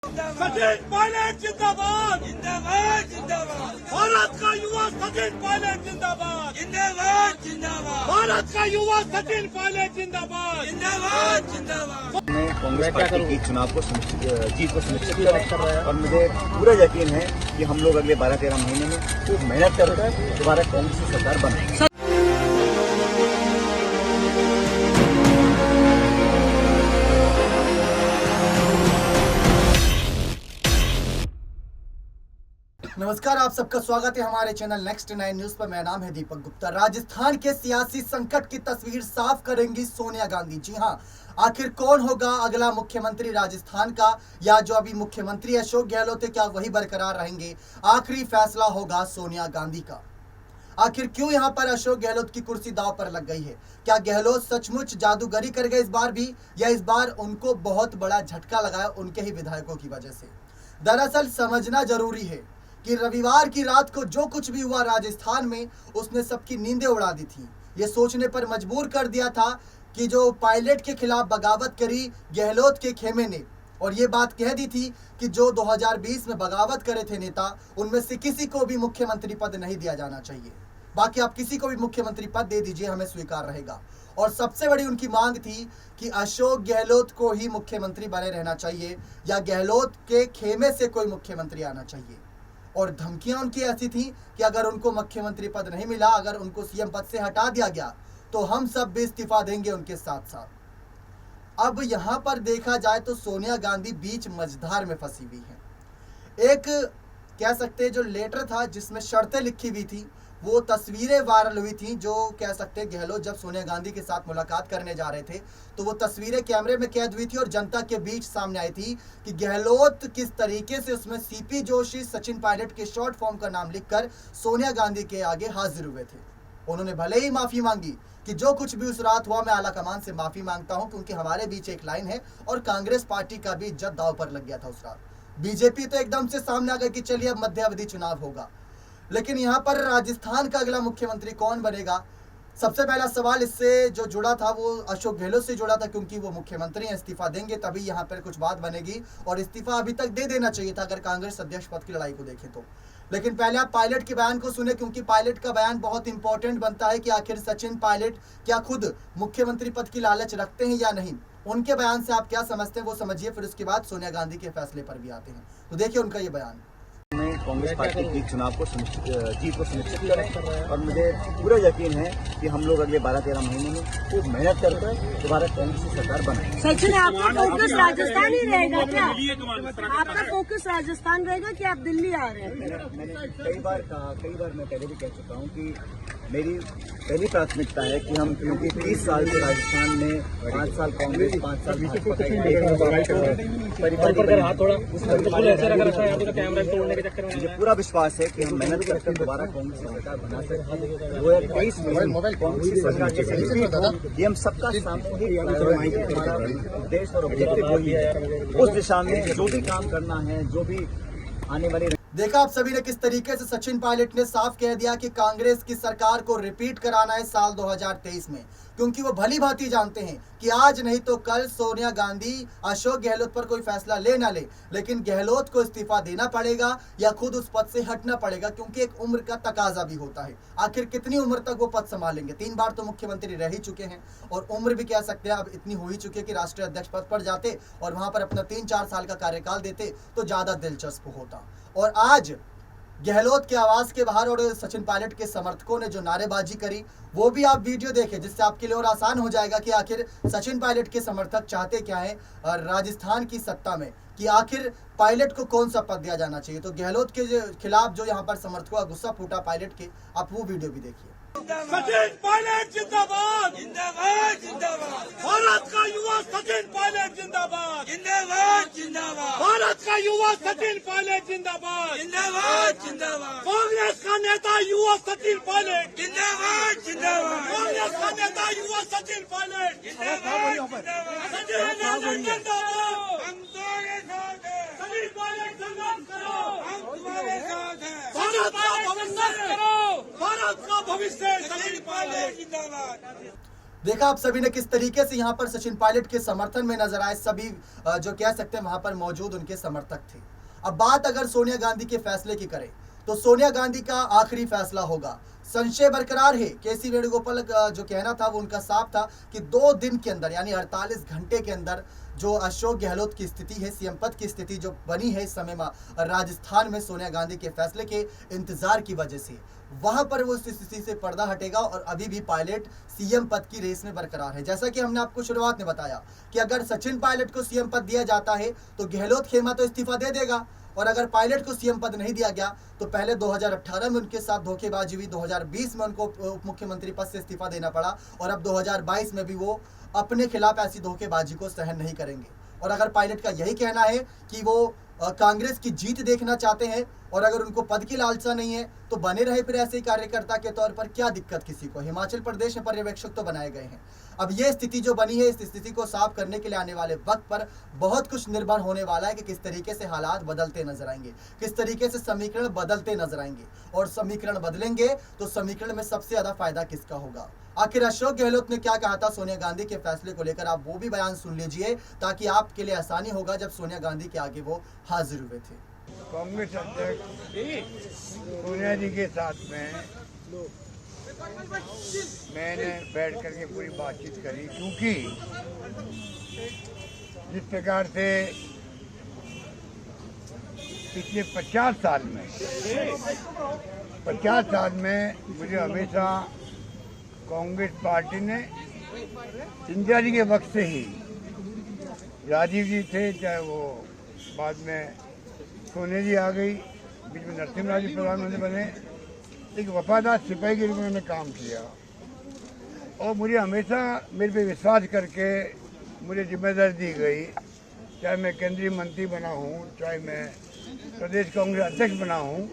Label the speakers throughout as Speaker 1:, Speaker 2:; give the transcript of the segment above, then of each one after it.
Speaker 1: सचिन पायलट जिंदाबाद जिंदाबाद जिंदाबाद। भारत का युवा सचिन पायलट जिंदाबाद जिंदाबाद जिंदाबाद। भारत का युवा सचिन पायलट जिंदाबाद जिंदाबाद जिंदाबाद।
Speaker 2: मैं कांग्रेस पार्टी की चुनाव को जीत को सुनिश्चित कर रहा है और मुझे पूरा यकीन है कि हम लोग अगले 12-13 महीने में खूब मेहनत करकर दोबारा कांग्रेस की सरकार बनाएंगे।
Speaker 3: नमस्कार, आप सबका स्वागत है हमारे चैनल नेक्स्ट 9 न्यूज पर। मेरा नाम है दीपक गुप्ता। राजस्थान के सियासी संकट की तस्वीर साफ करेंगी सोनिया गांधी। जी हां, आखिर कौन होगा अगला मुख्यमंत्री राजस्थान का, या जो अभी मुख्यमंत्री अशोक गहलोत है क्या वही बरकरार रहेंगे? आखिरी फैसला होगा सोनिया गांधी का। आखिर क्यों यहां पर अशोक गहलोत की कुर्सी दांव पर लग गई है? क्या गहलोत सचमुच जादूगरी कर गए इस बार भी, या इस बार उनको बहुत बड़ा झटका लगाया उनके ही विधायकों की वजह से? दरअसल समझना जरूरी है कि रविवार की रात को जो कुछ भी हुआ राजस्थान में, उसने सबकी नींदें उड़ा दी थी। ये सोचने पर मजबूर कर दिया था कि जो पायलट के खिलाफ बगावत करी गहलोत के खेमे ने, और ये बात कह दी थी कि जो 2020 में बगावत करे थे नेता, उनमें से किसी को भी मुख्यमंत्री पद नहीं दिया जाना चाहिए। बाकी आप किसी को भी मुख्यमंत्री पद दे दीजिए, हमें स्वीकार रहेगा। और सबसे बड़ी उनकी मांग थी कि अशोक गहलोत को ही मुख्यमंत्री बने रहना चाहिए, या गहलोत के खेमे से कोई मुख्यमंत्री आना चाहिए। और धमकियां उनकी ऐसी थी कि अगर उनको मुख्यमंत्री पद नहीं मिला, अगर उनको सीएम पद से हटा दिया गया, तो हम सब भी इस्तीफा देंगे उनके साथ साथ। अब यहां पर देखा जाए तो सोनिया गांधी बीच मझधार में फंसी हुई है। एक कह सकते हैं जो लेटर था जिसमें शर्तें लिखी हुई थी, वो तस्वीरें वायरल हुई थी। जो कह सकते हैं गहलोत जब सोनिया गांधी के साथ मुलाकात करने जा रहे थे, तो वो तस्वीरें कैमरे में कैद हुई थी और जनता के बीच सामने आई थी कि गहलोत किस तरीके से उसमें सीपी जोशी, सचिन पायलट के शॉर्ट फॉर्म का नाम लिखकर सोनिया गांधी के आगे हाजिर हुए थे। उन्होंने भले ही माफी मांगी कि जो कुछ भी उस रात हुआ, मैं आला कमान से माफी मांगता हूं, क्योंकि हमारे बीच एक लाइन है, और कांग्रेस पार्टी का भी इज्जत दांव पर लग गया था उस रात। बीजेपी तो एकदम से सामने आ गई कि चलिए अब मध्य अवधि चुनाव होगा। लेकिन यहाँ पर राजस्थान का अगला मुख्यमंत्री कौन बनेगा? सबसे पहला सवाल इससे जो जुड़ा था वो अशोक गहलोत से जुड़ा था, क्योंकि वो मुख्यमंत्री हैं, इस्तीफा देंगे तभी यहाँ पर कुछ बात बनेगी, और इस्तीफा अभी तक दे देना चाहिए था अगर कांग्रेस अध्यक्ष पद की लड़ाई को देखें तो। लेकिन पहले आप पायलट के बयान को सुने, क्योंकि पायलट का बयान बहुत इंपॉर्टेंट बनता है कि आखिर सचिन पायलट क्या खुद मुख्यमंत्री पद की लालच रखते हैं या नहीं। उनके बयान से आप क्या समझते हैं वो समझिए, फिर उसके बाद सोनिया गांधी के फैसले पर भी आते हैं। तो देखिए उनका ये बयान।
Speaker 2: मैं कांग्रेस पार्टी की चुनाव को जीत को सुनिश्चित कर रहा है और मुझे पूरा यकीन है कि हम लोग अगले 12-13 महीने में खूब मेहनत करकर दोबारा कांग्रेस की सरकार बनाएंगे।
Speaker 4: सचिन, आपका फोकस राजस्थान ही रहेगा क्या? आपका फोकस राजस्थान रहेगा कि आप दिल्ली आ रहे हैं?
Speaker 2: मैंने कई बार कहा, कई बार मैं पहले भी कह चुका हूँ कि मेरी पहली प्राथमिकता है कि हम, क्योंकि 30 साल से राजस्थान में 5 साल कांग्रेस, 5 साल मुझे पूरा विश्वास है कि हम मेहनत करके दोबारा कांग्रेस की सरकार बना सकते हैं। 2023 में कांग्रेस की सरकार के ये हम सबका सामूहिक उद्देश्य और ऑब्जेक्टिव वही है। उस दिशा में जो भी काम करना है, जो भी आने वाली।
Speaker 3: देखा आप सभी ने किस तरीके से सचिन पायलट ने साफ कह दिया कि कांग्रेस की सरकार को रिपीट कराना है साल 2023 में, क्योंकि वो भली भांति जानते हैं कि आज नहीं तो कल सोनिया गांधी अशोक गहलोत पर कोई फैसला ले ना ले, लेकिन गहलोत को इस्तीफा देना पड़ेगा या खुद उस पद से हटना पड़ेगा, क्योंकि एक उम्र का तकाजा भी होता है। आखिर कितनी उम्र तक वो पद संभालेंगे? 3 बार तो मुख्यमंत्री रह ही चुके हैं, और उम्र भी कह सकते हैं अब इतनी हो ही चुकी है कि राष्ट्रीय अध्यक्ष पद पर जाते और वहां पर अपना 3-4 साल का कार्यकाल देते तो ज्यादा दिलचस्प होता। और आज गहलोत के आवाज के बाहर और सचिन पायलट के समर्थकों ने जो नारेबाजी करी, वो भी आप वीडियो देखें, जिससे आपके लिए और आसान हो जाएगा कि आखिर सचिन पायलट के समर्थक चाहते क्या है राजस्थान की सत्ता में, कि आखिर पायलट को कौन सा पद दिया जाना चाहिए। तो गहलोत के खिलाफ जो यहाँ पर समर्थकों का गुस्सा फूटा पायलट के, आप वो वीडियो भी देखिए।
Speaker 1: सचिन पायलट जिंदाबाद जिंदाबाद जिंदाबाद। भारत का युवा सचिन पायलट जिंदाबाद जिंदाबाद जिंदाबाद। भारत का युवा सचिन पायलट जिंदाबाद जिंदाबाद जिंदाबाद। कांग्रेस का नेता युवा सचिन पायलट जिंदाबाद जिंदाबाद। कांग्रेस का नेता युवा सचिन पायलट जिंदाबाद जिंदाबाद। सचिन जिंदाबाद, हम तुम्हारे साथ हैं। सचिन पायलट संघर्ष करो, हम तुम्हारे साथ हैं। भारत का भविष्य करो, भारत का भविष्य।
Speaker 3: देखा आप सभी ने किस तरीके से यहाँ पर सचिन पायलट के समर्थन में नजर आए। सभी जो कह सकते हैं वहां पर मौजूद उनके समर्थक थे। अब बात अगर सोनिया गांधी के फैसले की करें तो सोनिया गांधी का आखिरी फैसला होगा। संशय बरकरार है। केसी वेणुगोपाल जो कहना था वो उनका साफ था कि 2 दिन के अंदर यानी 48 घंटे के अंदर जो अशोक गहलोत की स्थिति है, सीएम पद की स्थिति जो बनी है इस समय में राजस्थान में सोनिया गांधी के फैसले के इंतजार की वजह से, वहां पर वो स्थिति से पर्दा हटेगा और अभी भी पायलट सीएम पद की रेस में बरकरार है। जैसा कि हमने आपको शुरुआत में बताया कि अगर सचिन पायलट को सीएम पद दिया जाता है तो गहलोत खेमा तो इस्तीफा दे देगा, और अगर पायलट को सीएम पद नहीं दिया गया तो पहले 2018 में उनके साथ धोखेबाजी हुई, 2020 में उनको उप मुख्यमंत्री पद से इस्तीफा देना पड़ा, और अब 2022 में भी वो अपने खिलाफ ऐसी धोखेबाजी को सहन नहीं करेंगे। और अगर पायलट का यही कहना है कि वो कांग्रेस की जीत देखना चाहते हैं और अगर उनको पद की लालसा नहीं है तो बने रहे फिर ऐसे ही कार्यकर्ता के तौर पर, क्या दिक्कत किसी को। हिमाचल प्रदेश में पर्यवेक्षक तो बनाए गए हैं। अब ये स्थिति जो बनी है इस स्थिति को साफ करने के लिए आने वाले वक्त पर बहुत कुछ निर्भर होने वाला है कि किस तरीके से हालात बदलते नजर आएंगे, किस तरीके से समीकरण बदलते नजर आएंगे, और समीकरण बदलेंगे तो समीकरण में सबसे ज्यादा फायदा किसका होगा। आखिर अशोक गहलोत ने क्या कहा था सोनिया गांधी के फैसले को लेकर, आप वो भी बयान सुन लीजिए ताकि आपके लिए आसानी होगा जब सोनिया गांधी के आगे वो हाजिर हुए थे।
Speaker 5: कांग्रेस अध्यक्ष सोनिया जी के साथ में मैंने बैठ करके पूरी बातचीत करी, क्योंकि जिस प्रकार से पिछले 50 साल में मुझे हमेशा कांग्रेस पार्टी ने इंदिरा जी के वक्त से ही, राजीव जी थे, चाहे वो बाद में सोनिया जी आ गई, बीच में नरसिम्हा जी प्रधानमंत्री बने, एक वफादार सिपाही के रूप में उन्होंने काम किया और मुझे हमेशा मेरे पे विश्वास करके मुझे जिम्मेदारी दी गई, चाहे मैं केंद्रीय मंत्री बना हूँ, चाहे मैं प्रदेश कांग्रेस अध्यक्ष बना हूँ,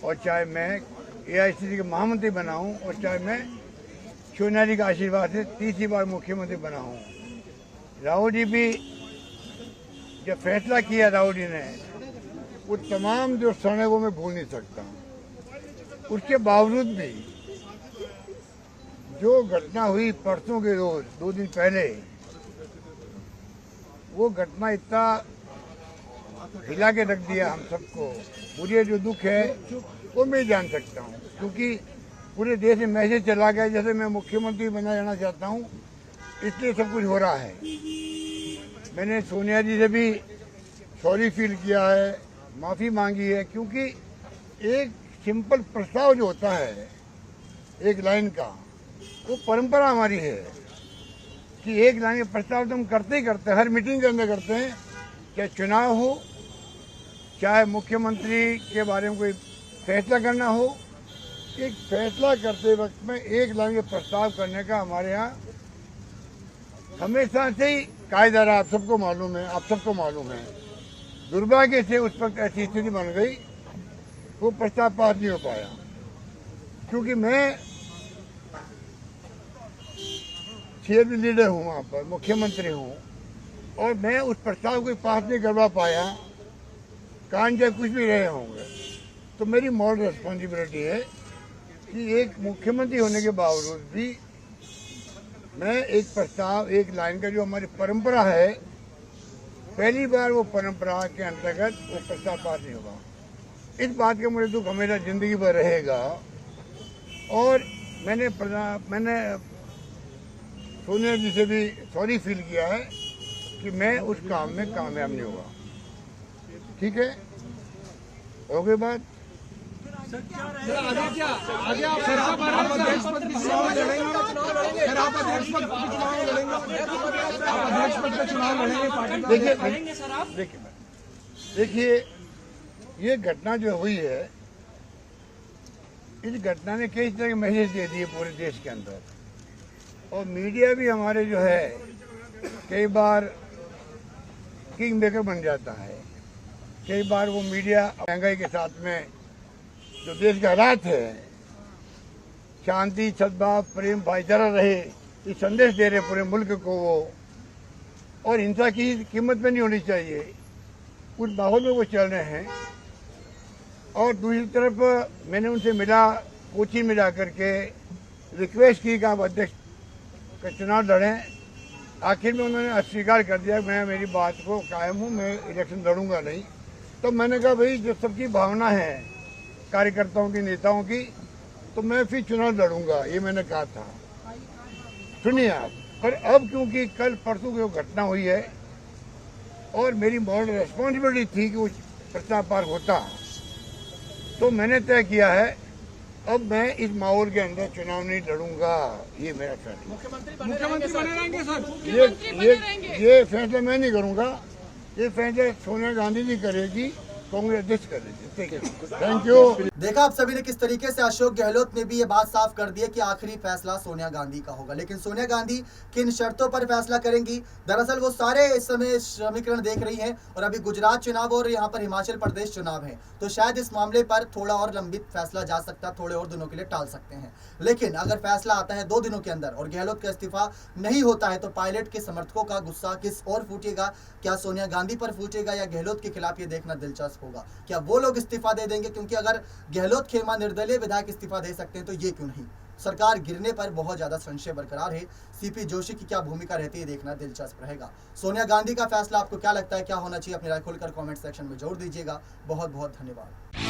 Speaker 5: और चाहे मैं AICC के महामंत्री बना हूँ, और चाहे मैं सोनिया जी का आशीर्वाद से 30 बार मुख्यमंत्री बना हूँ। राहुल जी भी जब फैसला किया राहुल जी ने, वो तमाम जो क्षण है वो मैं भूल नहीं सकता। उसके बावजूद भी जो घटना हुई परसों के रोज 2 दिन पहले, वो घटना इतना हिला के रख दिया हम सबको। मुझे जो दुख है वो मैं जान सकता हूँ, क्योंकि पूरे देश में मैसेज चला गया जैसे मैं मुख्यमंत्री बना जाना चाहता हूँ, इसलिए सब कुछ हो रहा है। मैंने सोनिया जी से भी सॉरी फील किया है, माफ़ी मांगी है, क्योंकि एक सिंपल प्रस्ताव जो होता है एक लाइन का, वो परंपरा हमारी है कि एक लाइन का प्रस्ताव तो हम करते ही करते हैं, हर मीटिंग के अंदर करते हैं, चाहे चुनाव हो, चाहे मुख्यमंत्री के बारे में कोई फैसला करना हो। एक फैसला करते वक्त में एक लाइन का प्रस्ताव करने का हमारे यहाँ हमेशा से ही कायदा रहा, आप सबको मालूम है, आप सबको मालूम है। दुर्भाग्य से उस वक्त ऐसी स्थिति बन गई, वो प्रस्ताव पास नहीं हो पाया, क्योंकि मैं सीएम लीडर हूँ, वहाँ पर मुख्यमंत्री हूँ, और मैं उस प्रस्ताव को पास नहीं करवा पाया, कारण चाहे कुछ भी रहे होंगे, तो मेरी मॉरल रिस्पॉन्सिबिलिटी है कि एक मुख्यमंत्री होने के बावजूद भी मैं एक प्रस्ताव, एक लाइन का जो हमारी परंपरा है, पहली बार वो परंपरा के अंतर्गत वो प्रस्ताव पास नहीं होगा। इस बात का मुझे दुख हमेशा जिंदगी भर रहेगा, और मैंने सोनिया जी से भी सॉरी फील किया है कि मैं उस काम में कामयाब नहीं हुआ। ठीक है, हो गई बात। देखिए ये घटना जो हुई है, इस घटना ने कई तरह के मैसेज दे दिए पूरे देश के अंदर, और मीडिया भी हमारे जो है कई बार किंग मेकर बन जाता है। कई बार वो मीडिया महंगाई के साथ में जो देश के हालात है, शांति, सद्भाव, प्रेम, भाईचारा रहे, ये संदेश दे रहे पूरे मुल्क को वो, और हिंसा की कीमत में नहीं होनी चाहिए, उस माहौल में वो चल रहे हैं। और दूसरी तरफ मैंने उनसे मिला, कोची में जा करके रिक्वेस्ट की कि आप अध्यक्ष कि चुनाव लड़ें। आखिर में उन्होंने अस्वीकार कर दिया, मैं मेरी बात को कायम हूँ, मैं इलेक्शन लड़ूंगा नहीं। तो मैंने कहा भाई जो सबकी भावना है कार्यकर्ताओं की, नेताओं की, तो मैं फिर चुनाव लड़ूंगा, ये मैंने कहा था। सुनिए आप, पर अब क्योंकि कल परसों की वो घटना हुई है और मेरी मॉरल रिस्पॉन्सिबिलिटी थी कि वो प्रस्ताव पार होता, तो मैंने तय किया है अब मैं इस माहौल के अंदर चुनाव नहीं लड़ूंगा। ये मेरा फैसला।
Speaker 1: मुख्यमंत्री बने रहेंगे सर।
Speaker 5: ये फैसला मैं नहीं करूंगा, ये फैसला सोनिया गांधी जी करेगी, कांग्रेस अध्यक्ष करेगी। Thank you.
Speaker 3: देखा आप सभी ने किस तरीके से अशोक गहलोत ने भी ये बात साफ कर दी है कि आखिरी फैसला सोनिया गांधी का होगा। लेकिन सोनिया गांधी किन शर्तों पर फैसला करेंगी, दरअसल वो सारे इस समय समीकरण देख रही हैं और अभी गुजरात चुनाव और यहाँ पर हिमाचल प्रदेश चुनाव है, तो शायद इस मामले पर थोड़ा और लंबित फैसला जा सकता है, थोड़े और दिनों के लिए टाल सकते हैं। लेकिन अगर फैसला आता है 2 दिनों के अंदर और गहलोत का इस्तीफा नहीं होता है, तो पायलट के समर्थकों का गुस्सा किस और फूटेगा? क्या सोनिया गांधी पर फूटेगा या गहलोत के खिलाफ? ये देखना दिलचस्प होगा। क्या वो लोग इस्तीफा दे देंगे? क्योंकि अगर गहलोत खेमा निर्दलीय विधायक इस्तीफा दे सकते हैं तो ये क्यों नहीं? सरकार गिरने पर बहुत ज्यादा संशय बरकरार है। सीपी जोशी की क्या भूमिका रहती है, देखना दिलचस्प रहेगा। सोनिया गांधी का फैसला आपको क्या लगता है, क्या होना चाहिए? अपनी राय खुलकर कमेंट सेक्शन में जोड़ दीजिएगा। बहुत बहुत धन्यवाद।